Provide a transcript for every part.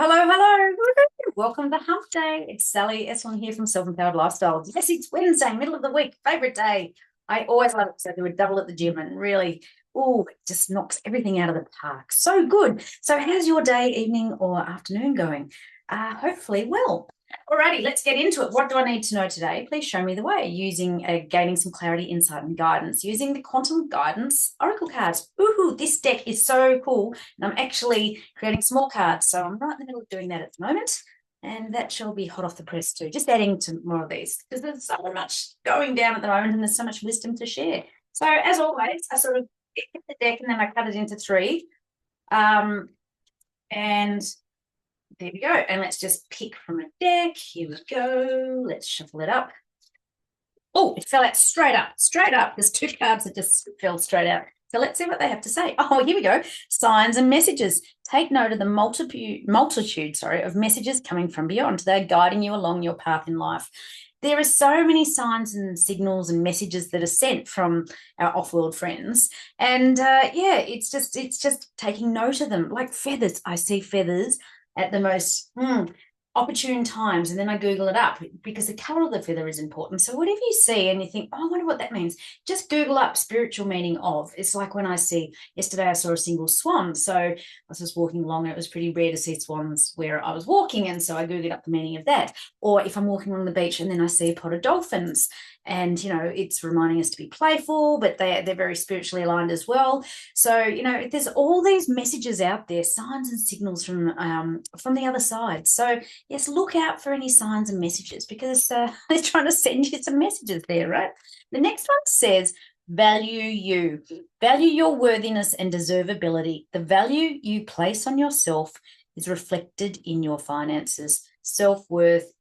Hello, hello. Woohoo. Welcome to Hump Day. It's Sally Estlin here from Self-Empowered Lifestyle. Yes, it's Wednesday, middle of the week, favorite day. I always love it because I do a double at the gym and really, it just knocks everything out of the park. So good. So how's your day, evening, or afternoon going? Hopefully well. Alrighty, let's get into it. What do I need to know today? Please show me the way using gaining some clarity, insight, and guidance using the Quantum Guidance Oracle cards. Woohoo, this deck is so cool. And I'm actually creating small cards. So I'm right in the middle of doing that at the moment. And that shall be hot off the press too. Just adding to more of these because there's so much going down at the moment and there's so much wisdom to share. So as always, I sort of hit the deck and then I cut it into three. And there we go. And let's just pick from a deck. Here we go. Let's shuffle it up. Oh, it fell out straight up, straight up. There's two cards that just fell straight out. So let's see what they have to say. Oh, here we go. Signs and messages. Take note of the multitude of messages coming from beyond. They're guiding you along your path in life. There are so many signs and signals and messages that are sent from our off-world friends. And it's just taking note of them. Like feathers. I see feathers at the most opportune times, and then I Google it up because the color of the feather is important. So whatever you see and you think, oh, I wonder what that means, just Google up spiritual meaning of. It's like when yesterday I saw a single swan. So I was just walking along and it was pretty rare to see swans where I was walking, and so I Googled up the meaning of that. Or if I'm walking along the beach and then I see a pod of dolphins, and it's reminding us to be playful, but they're very spiritually aligned as well. So there's all these messages out there, signs and signals from the other side. So yes, look out for any signs and messages because they're trying to send you some messages there, right? The next one says, value you. Value your worthiness and deservability. The value you place on yourself is reflected in your finances. Self-worth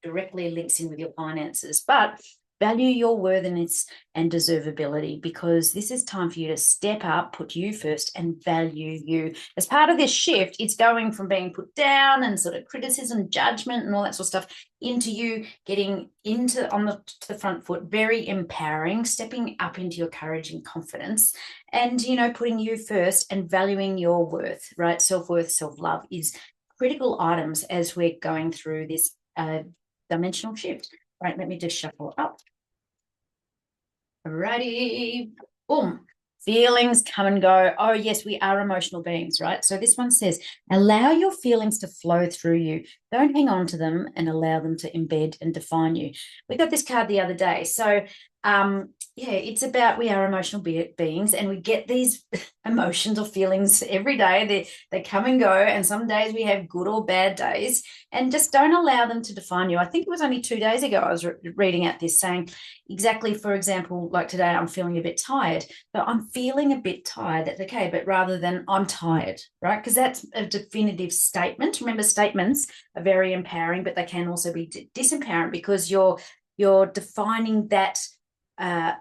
directly links in with your finances, but value your worthiness and deservability because this is time for you to step up, put you first, and value you. As part of this shift, it's going from being put down and sort of criticism, judgment, and all that sort of stuff into you getting to the front foot, very empowering, stepping up into your courage and confidence, and putting you first and valuing your worth, right? Self-worth, self-love is critical items as we're going through this dimensional shift. Right, let me just shuffle up. Alrighty, boom. Feelings come and go. Oh, yes, we are emotional beings, right? So this one says, allow your feelings to flow through you. Don't hang on to them and allow them to embed and define you. We got this card the other day. So it's about we are emotional beings and we get these emotions or feelings every day. They come and go, and some days we have good or bad days, and just don't allow them to define you. I think it was only 2 days ago I was reading out this saying exactly, for example, like today I'm feeling a bit tired, but I'm feeling a bit tired. That's okay, but rather than I'm tired, right? Because that's a definitive statement. Remember, statements are very empowering, but they can also be disempowering because you're defining that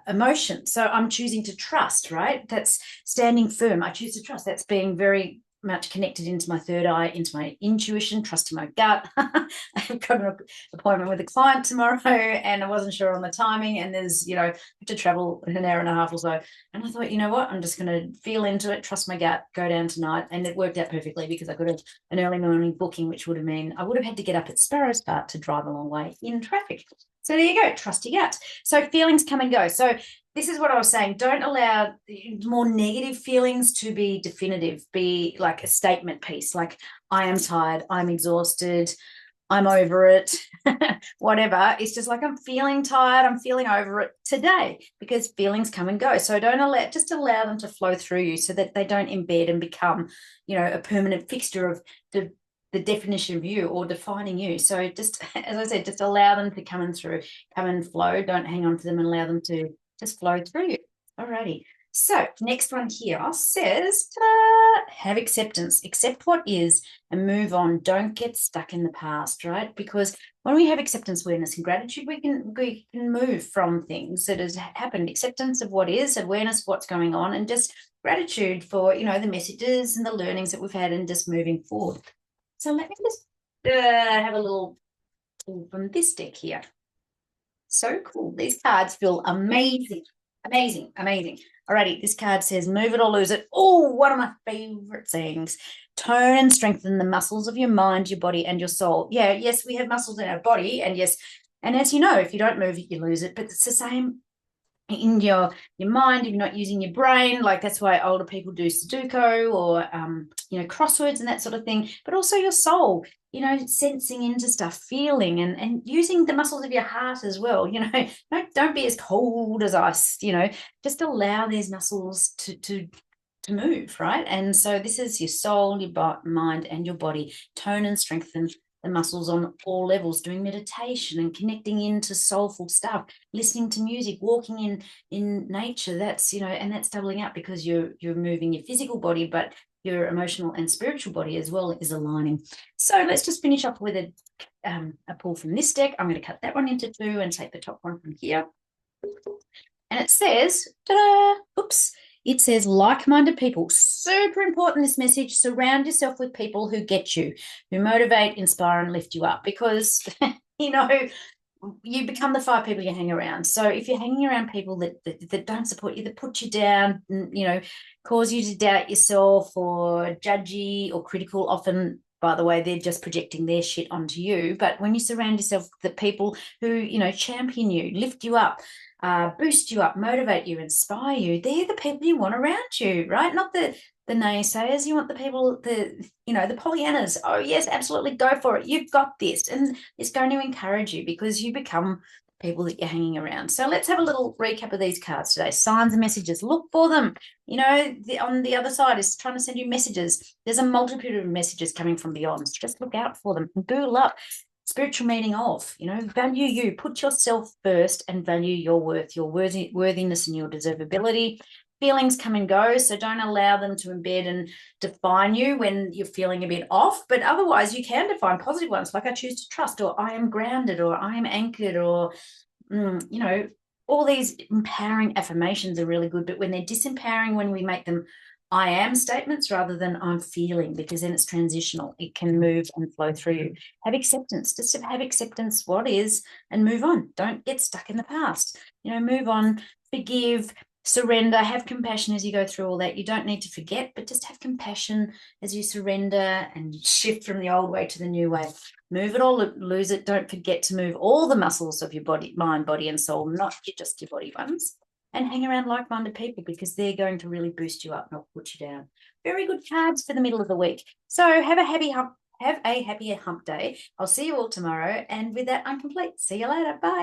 emotion. So I'm choosing to trust, right? That's standing firm. I choose to trust. That's being very much connected into my third eye, into my intuition, trusting my gut. I've got an appointment with a client tomorrow and I wasn't sure on the timing, and there's, I have to travel an hour and a half or so. And I thought, you know what, I'm just going to feel into it, trust my gut, go down tonight. And it worked out perfectly because I got an early morning booking, which would have meant I would have had to get up at Sparrow Start to drive a long way in traffic. So there you go, trust your gut. So feelings come and go. So this is what I was saying. Don't allow more negative feelings to be definitive, be like a statement piece, like I am tired, I'm exhausted, I'm over it, whatever. It's just like I'm feeling tired, I'm feeling over it today because feelings come and go. So just allow them to flow through you so that they don't embed and become, a permanent fixture of the definition of you or defining you. So just, as I said, just allow them to come and flow. Don't hang on to them and allow them to just flow through you. Alrighty. So next one here says, have acceptance. Accept what is and move on. Don't get stuck in the past, right? Because when we have acceptance, awareness, and gratitude, we can move from things that has happened. Acceptance of what is, awareness of what's going on, and just gratitude for, the messages and the learnings that we've had and just moving forward. So let me just have a little pull from this deck here. So cool. These cards feel amazing. Amazing, amazing. Alrighty, this card says move it or lose it. Oh, one of my favorite things. Tone and strengthen the muscles of your mind, your body, and your soul. Yeah, yes, we have muscles in our body, and yes, and as you know, if you don't move it, you lose it. But it's the same in your mind if you're not using your brain. Like that's why older people do Sudoku or crosswords and that sort of thing. But also your soul, sensing into stuff, feeling, and using the muscles of your heart as well. Don't be as cold as ice. Just allow these muscles to move, right? And so this is your soul, your mind, and your body. Tone and strengthen the muscles on all levels, doing meditation and connecting into soulful stuff, listening to music, walking in nature. That's, and that's doubling up because you're moving your physical body, but your emotional and spiritual body as well is aligning. So let's just finish up with a pull from this deck. I'm going to cut that one into two and take the top one from here. And it says, ta-da, oops, it says like-minded people. Super important, this message. Surround yourself with people who get you, who motivate, inspire, and lift you up because, you become the 5 people you hang around. So if you're hanging around people that don't support you, that put you down, cause you to doubt yourself or judgy or critical, often, by the way, they're just projecting their shit onto you. But when you surround yourself with the people who, champion you, lift you up, boost you up, motivate you, inspire you, they're the people you want around you, right? Not the naysayers. You want the people, the Pollyannas. Oh yes, absolutely, go for it. You've got this. And it's going to encourage you because you become the people that you're hanging around. So let's have a little recap of these cards today. Signs and messages. Look for them. On the other side is trying to send you messages. There's a multitude of messages coming from beyond. Just look out for them and Google up spiritual meaning of, value you, put yourself first and value your worth, your worthiness and your deservability. Feelings come and go, so don't allow them to embed and define you when you're feeling a bit off. But otherwise, you can define positive ones like I choose to trust, or I am grounded, or I am anchored, or, all these empowering affirmations are really good. But when they're disempowering, when we make them I am statements rather than I'm feeling, because then it's transitional. It can move and flow through you. Have acceptance, just have acceptance what is and move on. Don't get stuck in the past. Move on, forgive, surrender, have compassion as you go through all that. You don't need to forget, but just have compassion as you surrender and shift from the old way to the new way. Move it or lose it. Don't forget to move all the muscles of your body, mind, body, and soul, not just your body ones. And hang around like-minded people because they're going to really boost you up, not put you down. Very good cards for the middle of the week. So have a happy hump day. I'll see you all tomorrow. And with that, I'm complete. See you later. Bye.